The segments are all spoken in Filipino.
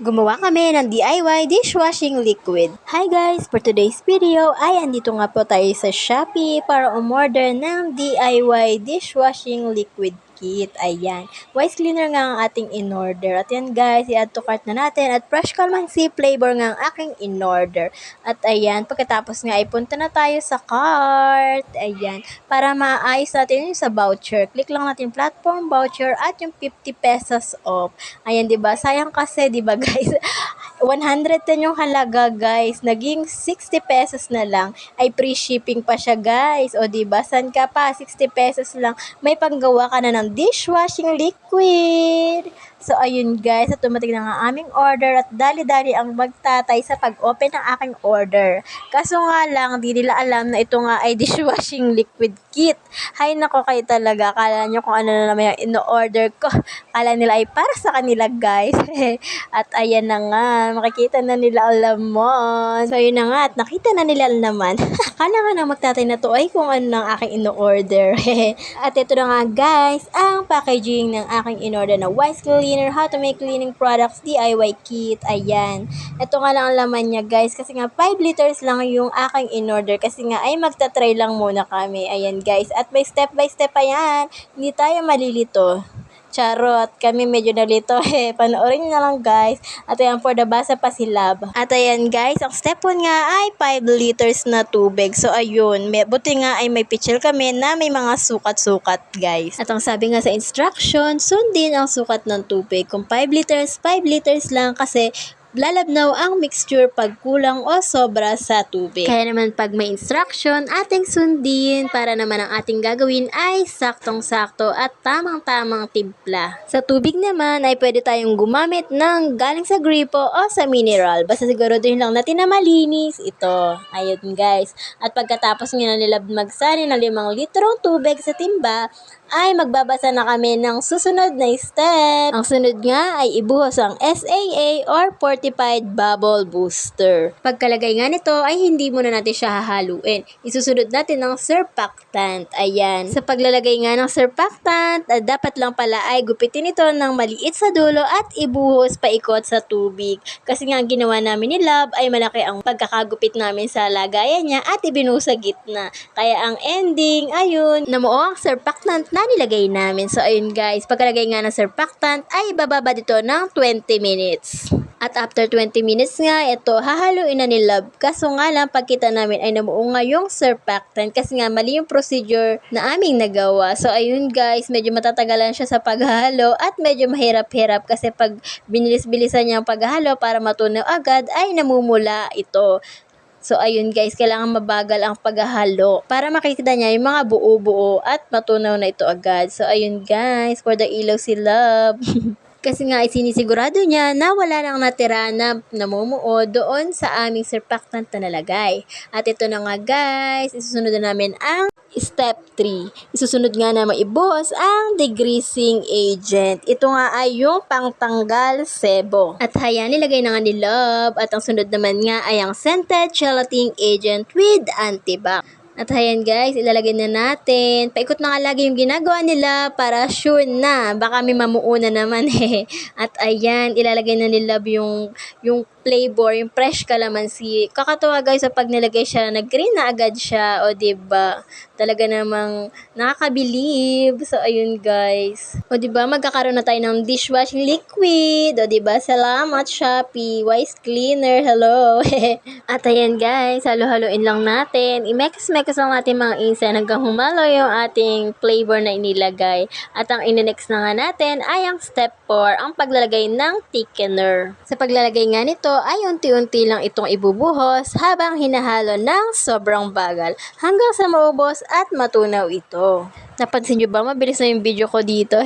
Gumawa kami ng DIY dishwashing liquid. Hi guys! For today's video ay andito nga po tayo sa Shopee para umorder ng DIY dishwashing liquid kit. Ayan. Wise cleaner nga ang ating in-order. At yan guys, i-add to cart na natin. At fresh calamansi flavor nga ang aking in-order. At ayan, pagkatapos nga ay punta na tayo sa cart. Ayan. Para maayos natin yung sa voucher. Click lang natin platform voucher at yung 50 pesos off. Ayan, diba? Sayang kasi, diba guys? 110 yung halaga guys. Naging 60 pesos na lang. Ay free shipping pa siya guys. O diba? San ka pa? 60 pesos lang. May panggawa ka na ng dishwashing liquid. So ayun guys. At dumating na nga aming order. At dali-dali ang magtatay sa pag-open ng aking order. Kaso nga lang, di nila alam na ito nga ay dishwashing liquid kit. Hay nako kayo talaga. Kala nyo kung ano na naman yung in-order ko. Kala nila ay para sa kanila guys. At ayan na nga, makikita na nila ang laman. So yun na nga, at nakita na nila ang laman. Kala nga na magtatay na to ay kung ano ng aking in-order. At ito na nga guys, ang packaging ng aking in-order na Wise Cleaner, How to Make Cleaning Products DIY Kit. Ayan. Ito nga lang ang laman niya guys, kasi nga 5 liters lang yung aking in-order. Kasi nga ay magta-try lang muna kami. Ayan guys, at may step by step pa yan. Hindi tayo malilito. Charot, kami medyo nalito Panoorin nyo na lang guys. At ayan, for the basa pa si Lab. At ayan guys, ang step 1 nga ay 5 liters na tubig. So ayun, buti nga ay may picture kami na may mga sukat-sukat guys. At ang sabi nga sa instruction, sundin ang sukat ng tubig. Kung 5 liters lang kasi lalabnaw ang mixture pag kulang o sobra sa tubig. Kaya naman pag may instruction, ating sundin para naman ang ating gagawin ay saktong-sakto at tamang-tamang timpla. Sa tubig naman ay pwede tayong gumamit ng galing sa gripo o sa mineral. Basta siguraduhin lang natin na malinis ito. Ayun guys. At pagkatapos nga nila magsali ng 5 litrong tubig sa timba, ay magbabasa na kami ng susunod na step. Ang sunod nga ay ibuhos ang SAA or Fortified Bubble Booster. Pagkalagay nga nito ay hindi muna natin siya hahaluin. Isusunod natin ng surfactant. Ayan. Sa paglalagay nga ng surfactant, dapat lang pala ay gupitin ito ng maliit sa dulo at ibuhos paikot sa tubig. Kasi nga ang ginawa namin ni Love ay malaki ang pagkakagupit namin sa lagayan niya at ibinuhos sa gitna. Kaya ang ending, ayun, namuo ang surfactant na nilagay namin. So ayun guys, pagkalagay nga ng surfactant ay bababa dito ng 20 minutes. At after 20 minutes nga, ito hahaluin na ni Love. Kaso nga lang, pagkita namin ay namuo nga yung surfactant kasi nga mali yung procedure na aming nagawa. So ayun guys, medyo matatagalan siya sa paghahalo at medyo mahirap-hirap kasi pag binilis-bilisan niya ang paghahalo para matunaw agad ay namumula ito. So, ayun guys, kailangan mabagal ang paghahalo para makikita niya yung mga buo-buo at matunaw na ito agad. So, ayun guys, for the ilaw si Love. Kasi nga, sinisigurado niya na wala nang natira na namumuo doon sa aming surfactant na nalagay. At ito na nga guys, isusunod na namin ang Step 3. Isusunod nga na maibuhos ang degreasing agent. Ito nga ay yung pangtanggal sebo. At haya, nilagay na nga ni Love. At ang sunod naman nga ay ang scented gelatin agent with antibac. At ayan guys, ilalagay na natin. Paikot na nga lagi yung ginagawa nila para sure na. Baka may mamuuna naman At ayan, ilalagay na ni Love yung flavor, yung fresh calamansi. Kakatawa guys, sa pag nilagay siya, nag-green na agad siya. O diba? Talaga namang nakakabilib. So ayun guys. O diba, magkakaroon na tayo ng dishwashing liquid. O diba, salamat Shopee. Wise Cleaner, hello. At ayan guys, halo-haloin lang natin. I-mix lang natin mga insan hanggang humalo yung ating flavor na inilagay. At ang ine-next na nga natin ay ang step 4, ang paglalagay ng thickener. Sa paglalagay nga nito ay unti-unti lang itong ibubuhos habang hinahalo ng sobrang bagal hanggang sa maubos at matunaw ito. Napansin nyo ba? Mabilis na yung video ko dito.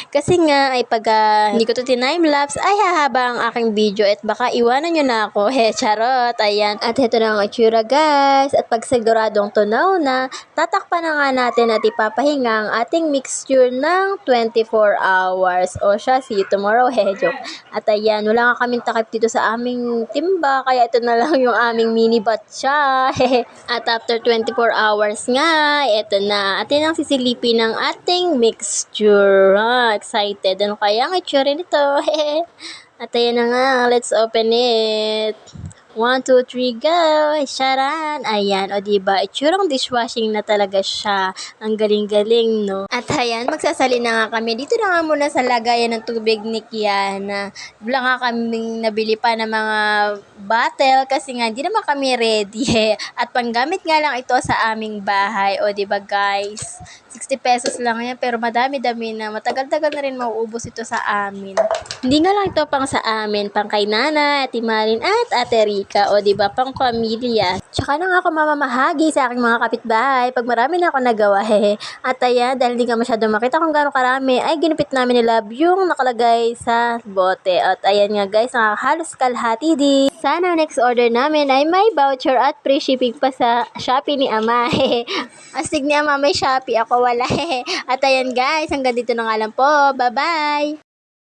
Kasi nga, ay pag hindi ko to time-lapse, ay hahaba ang aking video at baka iwanan nyo na ako. Charot. Ayan. At ito na ang itsura guys. At pag siguradong tunaw na, tatakpan na nga natin at ipapahinga ang ating mixture ng 24 hours. O siya, see you tomorrow. Joke. At ayan, wala nga kaming takip dito sa aming timba. Kaya ito na lang yung aming mini batcha. At after 24 hours nga, ito na. At yun ang sisilipin ng ating mixture. Excited. Ano kaya ang itsura nito? At ayan na nga, let's open it. 1, 2, 3, go! Charan! Ayan, o diba, itsurang dishwashing na talaga siya. Ang galing-galing, no? At ayan, magsasali na nga kami. Dito na nga muna sa lagayan ng tubig ni Kiana. Wala nga kaming nabili pa ng mga bottle kasi nga hindi naman kami ready. At panggamit nga lang ito sa aming bahay. O diba guys, 60 pesos lang yan pero madami-dami na. Matagal-tagal na rin mauubos ito sa amin. Hindi nga lang ito pang sa amin, pang kay Nana, Ate Marin at Ate Rica, o diba, pang pamilya. Tsaka na nga ako mamamahagi sa aking mga kapitbahay pag marami na ako nagawa, hehe. At ayan, dahil hindi ka masyado makita kung gaano karami, ay ginupit namin ni Love yung nakalagay sa bote. At ayan nga guys, halos kalahati din. Sana next order namin ay may voucher at free shipping pa sa Shopee ni Ama, hehe. Astig ni Ama may Shopee, ako wala, hehe. At ayan guys, hanggang dito na nga lang po. Bye-bye!